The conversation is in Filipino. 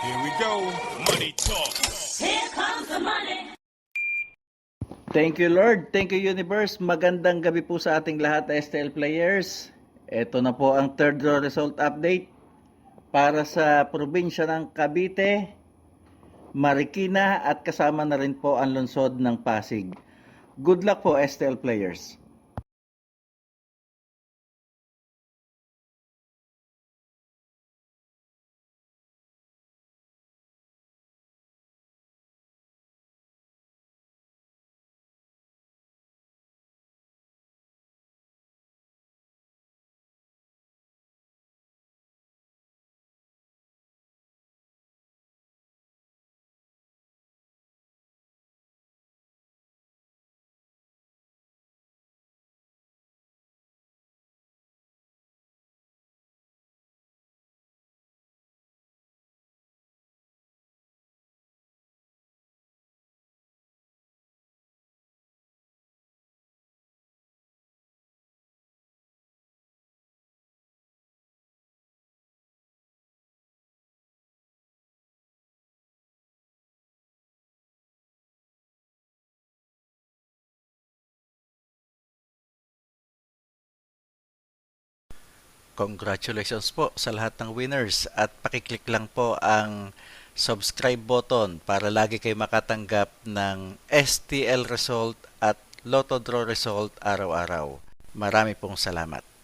Here we go. Money talk. Here comes the money. Thank you Lord, thank you Universe. Magandang gabi po sa ating lahat na STL players. Ito na po ang third draw result update para sa probinsya ng Cavite, Marikina at kasama na rin po ang lungsod ng Pasig. Good luck po STL players. Congratulations po sa lahat ng winners at pakiclick lang po ang subscribe button para lagi kayo makatanggap ng STL result at Lotto Draw result araw-araw. Marami pong salamat.